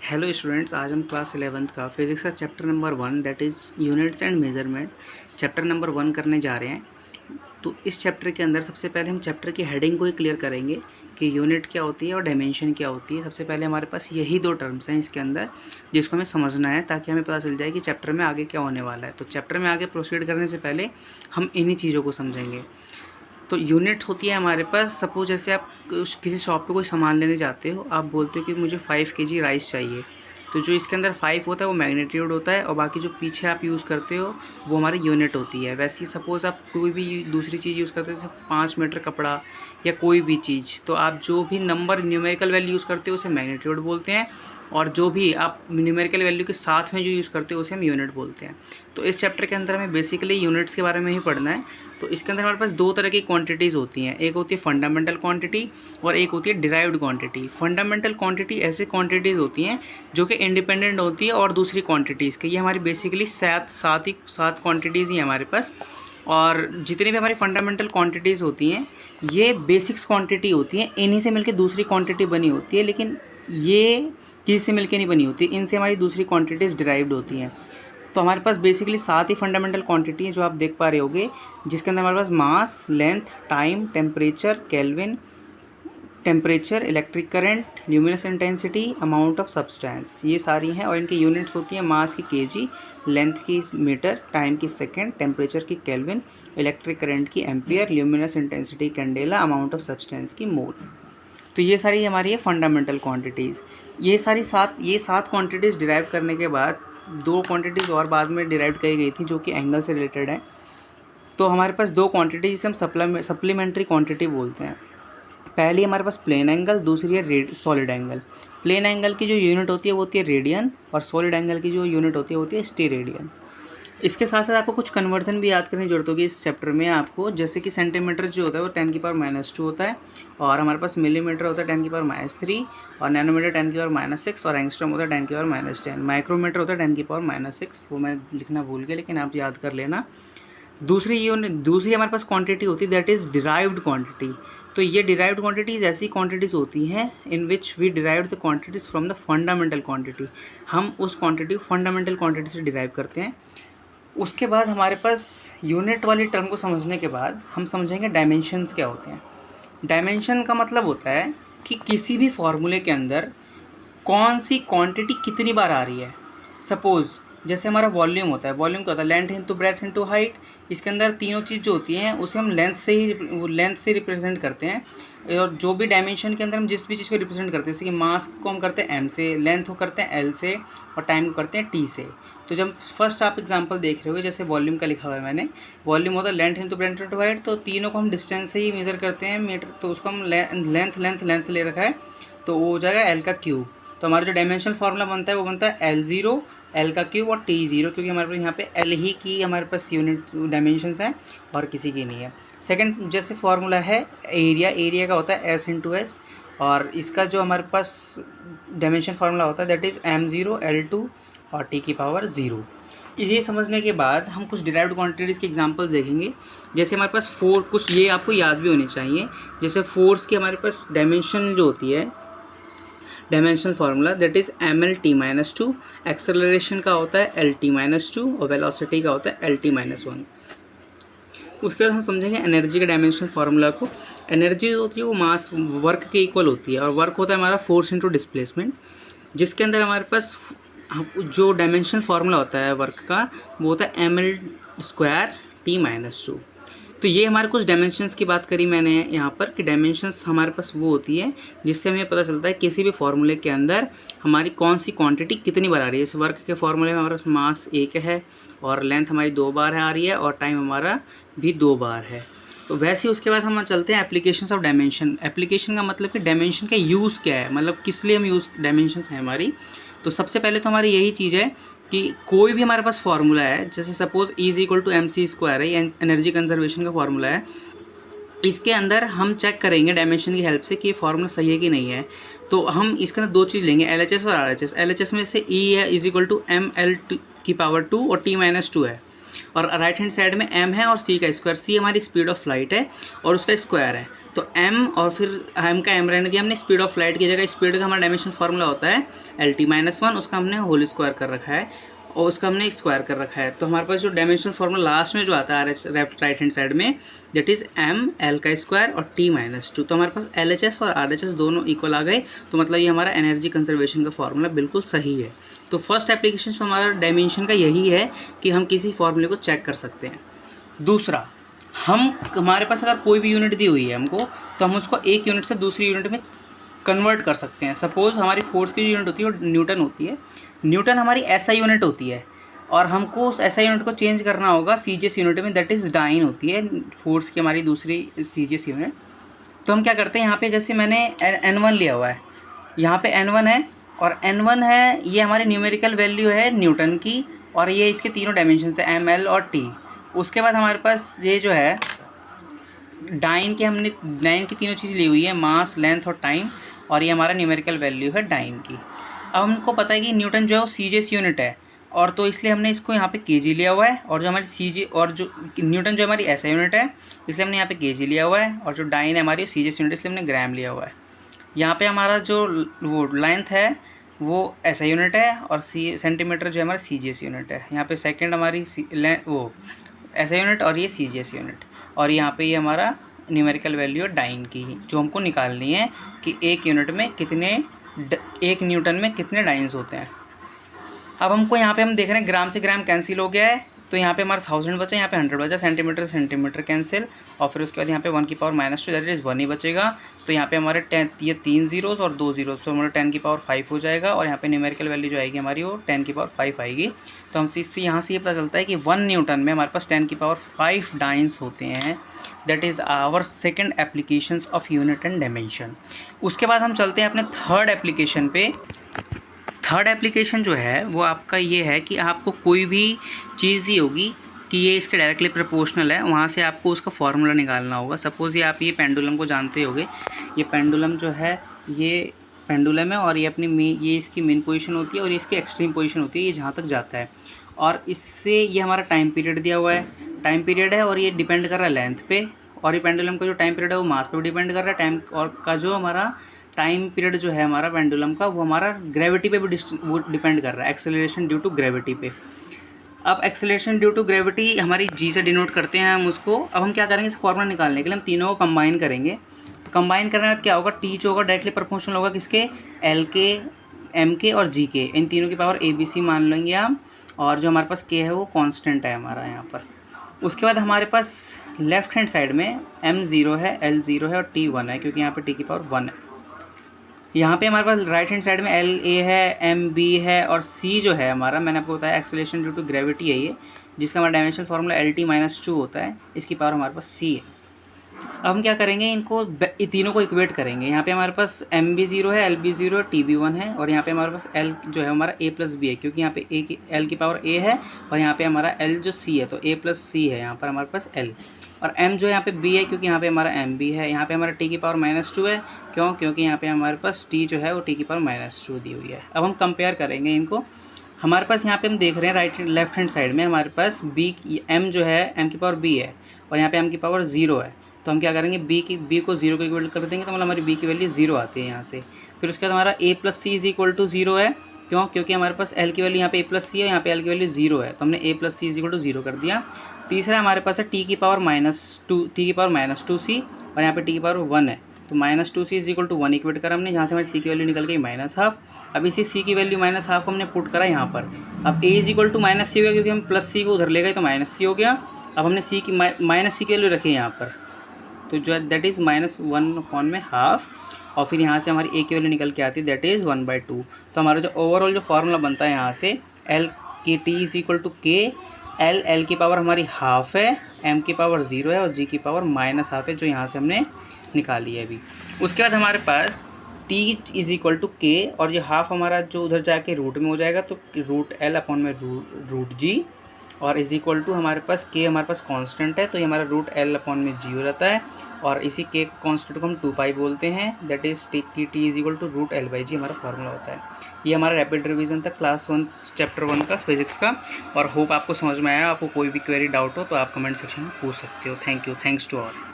Hello students, आज हम class 11th का फिज़िक्स का chapter number 1 that is units and measurement chapter number 1 करने जा रहे हैं। तो इस चैप्टर के अंदर सबसे पहले हम चैप्टर की हेडिंग को ही क्लियर करेंगे कि यूनिट क्या होती है और डायमेंशन क्या होती है। सबसे पहले हमारे पास यही दो टर्म्स हैं इसके अंदर जिसको हमें समझना है ताकि हमें पता चल जाए कि चैप्टर में आगे क्या होने वाला है। तो चैप्टर में आगे प्रोसीड करने से पहले हम इन्हीं चीज़ों को समझेंगे। तो यूनिट होती है हमारे पास, सपोज जैसे आप किसी शॉप पे कोई सामान लेने जाते हो, आप बोलते हो कि मुझे 5 केजी राइस चाहिए। तो जो इसके अंदर 5 होता है वो मैग्नीट्यूड होता है और बाकी जो पीछे आप यूज़ करते हो वो हमारी यूनिट होती है। वैसे ही सपोज़ आप कोई भी दूसरी चीज़ यूज़ करते हो जैसे 5 मीटर कपड़ा या कोई भी चीज़, तो आप जो भी नंबर न्यूमेरिकल वैल्यू यूज़ करते हो उसे मैग्नीट्यूड बोलते हैं और जो भी आप न्यूमेरिकल वैल्यू के साथ में जो यूज़ करते हो उसे हम यूनिट बोलते हैं। तो इस चैप्टर के अंदर हमें बेसिकली यूनिट्स के बारे में ही पढ़ना है। तो इसके अंदर हमारे पास दो तरह की क्वांटिटीज़ होती हैं, एक होती है फंडामेंटल क्वांटिटी और एक होती है डिराइव्ड क्वांटिटी। फंडामेंटल क्वांटिटी ऐसी क्वांटिटीज़ होती हैं जो कि इंडिपेंडेंट होती है और दूसरी क्वांटिटीज़ के, ये हमारी बेसिकली सात क्वांटिटीज़ ही हैं हमारे पास। और जितनी भी हमारी फंडामेंटल क्वांटिटीज़ होती हैं ये बेसिक्स क्वांटिटी होती हैं, इन्हीं से मिलकर दूसरी क्वांटिटी बनी होती है, लेकिन ये किसी से मिलकर नहीं बनी होती, इनसे हमारी दूसरी क्वांटिटीज़ डिराइव्ड होती हैं। तो हमारे पास बेसिकली 7 ही फंडामेंटल क्वांटिटी हैं जो आप देख पा रहे होगे, जिसके अंदर हमारे पास mass, length, time, temperature, kelvin, temperature, electric current, luminous intensity, amount of substance, ये सारी हैं। और इनकी यूनिट्स होती हैं मास की केजी, लेंथ की मीटर, टाइम की सेकंड, टेम्परेचर की केल्विन, इलेक्ट्रिक करंट की ampere, luminous intensity candela, amount of substance की मोल। तो ये सारी हमारी है फंडामेंटल क्वांटिटीज़। ये सात क्वांटिटीज़ डिराइव करने के बाद दो क्वांटिटीज़ और बाद में डिराइव करी गई थी जो कि एंगल से रिलेटेड है। तो हमारे पास दो क्वांटिटी जिसे हम सप्लीमेंट्री क्वांटिटी बोलते हैं। पहली हमारे पास प्लेन एंगल, दूसरी है सॉलिड एंगल। प्लेन एंगल की जो यूनिट होती है वो होती है रेडियन और सॉलिड एंगल की जो यूनिट होती है वो होती है स्टेरेडियन। इसके साथ साथ आपको कुछ कन्वर्जन भी याद करने की जरूरत होगी इस चैप्टर में आपको, जैसे कि सेंटीमीटर जो होता है वो 10⁻⁻2 होता है और हमारे पास मिलीमीटर होता है 10⁻³ और नैनोमीटर 10⁻⁻6 और एंगस्ट्रॉम होता है 10⁻⁻10। माइक्रोमीटर होता है 10⁻⁻6, वो मैं लिखना भूल गया लेकिन आप याद कर लेना। दूसरी हमारे पास क्वांटिटी होती है दैट इज़ डिराइव्ड क्वांटिटी। तो ये डिराइव्ड क्वांटिटीज़ ऐसी क्वांटिटीज़ होती हैं in which we derived the quantities from the fundamental quantity. हम उस क्वांटिटी को फंडामेंटल क्वांटिटी से डिराइव करते हैं। उसके बाद हमारे पास यूनिट वाली टर्म को समझने के बाद हम समझेंगे डायमेंशंस क्या होते हैं। डायमेंशन का मतलब होता है कि किसी भी फॉर्मूले के अंदर कौन सी क्वांटिटी कितनी बार आ रही है। सपोज़ जैसे हमारा वॉल्यूम होता है, वॉल्यूम क्या होता है, length into breadth into height. इसके अंदर तीनों चीज़ जो होती हैं उसे हम लेंथ से रिप्रेजेंट करते हैं। और जो भी डायमेंशन के अंदर हम जिस भी चीज़ को रिप्रेजेंट करते हैं, जैसे कि मास को हम करते हैं एम से, लेंथ को करते हैं एल से और टाइम को करते हैं टी से। तो जब फर्स्ट आप एग्जांपल देख रहे होगे, जैसे वॉल्यूम का लिखा हुआ है मैंने, वॉल्यूम होता है length into breadth into height, तो तीनों को हम डिस्टेंस से ही मेज़र करते हैं मीटर, तो उसको हम लेंथ ले रखा है तो वो हो जाएगा एल का क्यूब। तो हमारा जो डायमेंशनल फार्मूला बनता है वो बनता है L0, एल का क्यूब और T0, क्योंकि हमारे पास यहाँ पे एल ही की हमारे पास यूनिट डायमेंशंस हैं और किसी की नहीं है। सेकंड जैसे फार्मूला है एरिया का होता है S इंटू एस, और इसका जो हमारे पास डायमेंशन फार्मूला होता है दैट इज़ M0 L2 और T की पावर 0। इसे समझने के बाद हम कुछ डिराइव्ड क्वांटिटीज़ के एग्जांपल्स देखेंगे। जैसे हमारे पास कुछ ये आपको याद भी होनी चाहिए, जैसे फोर्स की हमारे पास डायमेंशन जो होती है, dimensional formula that is mL_t-2, acceleration का होता है L_t-2 और वेलोसिटी का होता है L_t-1। उसके बाद हम समझेंगे एनर्जी के डायमेंशनल फार्मूला को। एनर्जी जो होती है वो मास वर्क के इक्वल होती है और वर्क होता है हमारा फोर्स इंटू डिस्प्लेसमेंट, जिसके अंदर हमारे पास जो डायमेंशनल फार्मूला होता है वर्क का वो होता है mL²t-2। तो ये हमारे कुछ डायमेंशंस की बात करी मैंने यहाँ पर कि डायमेंशंस हमारे पास वो होती है जिससे हमें पता चलता है किसी भी फार्मूले के अंदर हमारी कौन सी क्वांटिटी कितनी बार आ रही है। इस वर्क के फार्मूले में हमारे पास मास 1 है और लेंथ हमारी 2 बार है आ रही है और टाइम हमारा भी 2 बार है। तो वैसे उसके बाद हम चलते हैं एप्लीकेशंस ऑफ डायमेंशन। एप्लीकेशन का मतलब कि डायमेंशन का यूज़ क्या है, मतलब किस लिए हम यूज़ डायमेंशंस हैं हमारी। तो सबसे पहले तो हमारी यही चीज़ है कि कोई भी हमारे पास फार्मूला है, जैसे सपोज E=mc² है, ये एनर्जी कंजर्वेशन का फार्मूला है, इसके अंदर हम चेक करेंगे डायमेंशन की हेल्प से कि ये फार्मूला सही है कि नहीं है। तो हम इसके अंदर दो चीज़ लेंगे, LHS और RHS। LHS में से E है =mL2 और T-2 है। और राइट हैंड साइड में m है और c का स्क्वायर। c हमारी स्पीड ऑफ लाइट है और उसका स्क्वायर है, तो m और फिर m का m रहने दिया हमने। स्पीड ऑफ लाइट की जगह स्पीड का हमारा डायमेंशन फार्मूला होता है LT-1, उसका हमने होल स्क्वायर कर रखा है और उसका हमने स्क्वायर कर रखा है। तो हमारे पास जो डायमेंशन फार्मूला लास्ट में जो आता है राइट हैंड साइड में, दैट इज़ m l का स्क्वायर और T-2। तो हमारे पास LHS और RHS दोनों इक्वल आ गए, तो मतलब ये हमारा एनर्जी कंजर्वेशन का फार्मूला बिल्कुल सही है। तो फर्स्ट एप्लीकेशन जो हमारा डायमेंशन का यही है कि हम किसी फार्मूले को चेक कर सकते हैं। दूसरा, हमारे पास अगर कोई भी यूनिट दी हुई है हमको, तो हम उसको एक यूनिट से दूसरी यूनिट में कन्वर्ट कर सकते हैं। सपोज़ हमारी फोर्स की जो यूनिट होती है वो न्यूटन होती है। न्यूटन हमारी SI यूनिट होती है और हमको उस SI यूनिट को चेंज करना होगा CGS यूनिट में, दैट इज़ डाइन होती है फोर्स की हमारी दूसरी CGS यूनिट। तो हम क्या करते हैं, यहाँ पे जैसे मैंने N1 लिया हुआ है, यहाँ पे N1 है और N1 है, ये हमारी न्यूमेरिकल वैल्यू है न्यूटन की और ये इसके तीनों डायमेंशन है M, L और T। उसके बाद हमारे पास ये जो है डाइन की, हमने डाइन की तीनों चीज़ ली हुई है, मास, लेंथ और टाइम, और ये हमारा न्यूमेरिकल वैल्यू है डाइन की। अब हमको पता है कि न्यूटन जो है वो CGS यूनिट है, और तो इसलिए हमने इसको यहाँ पे kg लिया हुआ है, और जो हमारी CG और जो न्यूटन जो हमारी SI यूनिट है इसलिए हमने यहाँ पे kg लिया हुआ है, और जो डाइन है हमारी CGS यूनिट इसलिए हमने ग्राम लिया हुआ है। यहाँ पे हमारा जो वो लेंथ है वो SI यूनिट है और सेंटीमीटर जो है हमारा CGS यूनिट है। यहाँ पे सेकेंड हमारी वो SI यूनिट और ये CGS यूनिट, और यहाँ पे ये हमारा न्यूमेरिकल वैल्यू है डाइन की, जो हमको निकालनी है कि एक यूनिट में कितने, एक न्यूटन में कितने डाइन्स होते हैं। अब हमको यहाँ पे हम देख रहे हैं ग्राम से ग्राम कैंसिल हो गया है, तो यहाँ पे हमारा 1000 बचा, यहाँ पे 100 बचा, सेंटीमीटर सेंटीमीटर कैंसिल, और फिर उसके बाद यहाँ पे 1⁻⁻2 दैट इज़ 1 ही बचेगा। तो यहाँ पे हमारे 10, ये 3 ज़ीरोज़ और 2 ज़ीरोज़, तो हमारा 10⁵ हो जाएगा, और यहाँ पे न्यूमेरिकल वैल्यू जो आएगी हमारी वो 10⁵ आएगी। तो हमसे इससे यहाँ से ये पता चलता है कि 1 न्यूटन में हमारे पास 10⁵ डाइन्स होते हैं। That is our second applications of unit and dimension. उसके बाद हम चलते हैं अपने थर्ड एप्लीकेशन पे। थर्ड एप्लीकेशन जो है वो आपका ये है कि आपको कोई भी चीज़ दी होगी कि ये इसके डायरेक्टली प्रोपोर्शनल है, वहाँ से आपको उसका फार्मूला निकालना होगा। सपोज़ ये आप ये पेंडुलम को जानते होगे, ये पेंडुलम जो है ये पेंडुलम है और ये अपनी ये इसकी मेन पोजीशन होती है और ये इसकी एक्सट्रीम पोजीशन होती है, ये जहाँ तक जाता है। और इससे ये हमारा टाइम पीरियड दिया हुआ है, टाइम पीरियड है और ये डिपेंड कर रहा है लेंथ पे, और ये पेंडुलम का जो टाइम पीरियड है वो मास पे भी डिपेंड कर रहा है। टाइम और का जो हमारा टाइम पीरियड जो है हमारा पेंडुलम का, वो हमारा ग्रेविटी पे भी वो डिपेंड कर रहा है, एक्सेलरेशन ड्यू टू ग्रेविटी पे। अब एक्सेलरेशन ड्यू टू ग्रेविटी हमारी जी से डिनोट करते हैं हम उसको। अब हम क्या करेंगे, इस फॉर्मूला निकालने के लिए हम तीनों को कंबाइन करेंगे। तो कंबाइन करने के बाद क्या होगा, टी जो होगा डायरेक्टली प्रोपोर्शनल होगा किसके, एल के, एम के और जी के, इन तीनों की पावर ABC मान लेंगे हम, और जो हमारे पास के है वो कांस्टेंट है हमारा यहाँ पर। उसके बाद हमारे पास लेफ्ट हैंड साइड में M0 है, L0 है और T1 है, क्योंकि यहाँ पे T की पावर 1 है। यहाँ पे हमारे पास राइट हैंड साइड में LA है, MB है और C जो है हमारा, मैंने आपको बताया एक्सेलरेशन ड्यू टू ग्रेविटी है ये, जिसका हमारा डायमेंशनल फार्मूला LT-2 होता है, इसकी पावर हमारे पास C है। अब हम क्या करेंगे, इनको तीनों को इक्वेट करेंगे। यहाँ पे हमारे पास MB0 है, LB0 है, TB1 है, और यहाँ पे हमारे पास L जो है हमारा A+B है, क्योंकि यहाँ पे L की पावर A है और यहाँ पे हमारा L जो C है, तो A+C है यहाँ पर हमारे पास L, और M जो यहाँ पे B है क्योंकि यहाँ पे हमारा MB है। यहाँ पे हमारा T की पावर -2 है, क्यों, क्योंकि यहाँ पे हमारे पास T जो है वो T की पावर -2 दी हुई है। अब हम कंपेयर करेंगे इनको। हमारे पास यहाँ पे हम देख रहे हैं लेफ्ट हैंड साइड में हमारे पास M जो है M की पावर B है और यहाँ पे M की पावर 0 है। तो हम क्या करेंगे, B को 0 को इक्वल कर देंगे, तो मतलब हमारी B की वैल्यू 0 आती है यहाँ से। फिर उसके बाद हमारा A+C = 0 है, क्यों, क्योंकि हमारे पास L की वैल्यू यहाँ पे A+C है, यहाँ पे L की वैल्यू 0 है, तो हमने A+C = 0 कर दिया। तीसरा हमारे पास है T की पावर -2C और यहाँ पे T की पावर 1 है, तो -2C = 1 इक्वेट करा हमने, जहाँ से हमारी C की वैल्यू निकल गई -12। अब इसी C की वैल्यू -12 को हमने पुट करा यहाँ पर। अब A = -C हो गया, क्योंकि हम +C को उधर ले गए तो -C हो गया। अब हमने C की -C की वैल्यू रखी यहाँ पर, तो जो दैट इज़ -1/12, और फिर यहाँ से हमारी A की वैल्यू निकल के आती है, दैट इज़ 1/2। तो हमारा जो ओवरऑल जो फार्मूला बनता है यहाँ से, L के T = K, L की पावर हमारी हाफ है, M की पावर 0 है और G की पावर -12 है, जो यहाँ से हमने निकाली है अभी। उसके बाद हमारे पास T = K और ये हाफ हमारा जो उधर जाके रूट में हो जाएगा, तो √L/√G, और इज इक्वल टू हमारे पास के हमारे पास कांस्टेंट है, तो ये हमारा रूट एल अपॉन में जी हो रहता है, और इसी के कांस्टेंट को हम 2 पाई बोलते हैं, दैट इज टी की T is equal to root L by g हमारा फार्मूला होता है। ये हमारा रैपिड रिवीजन था क्लास 1 चैप्टर 1 का फिजिक्स का, और होप आपको समझ में आया। आपको कोई भी क्वेरी डाउट हो तो आप कमेंट सेक्शन में पूछ सकते हो। Thank you, thanks to all.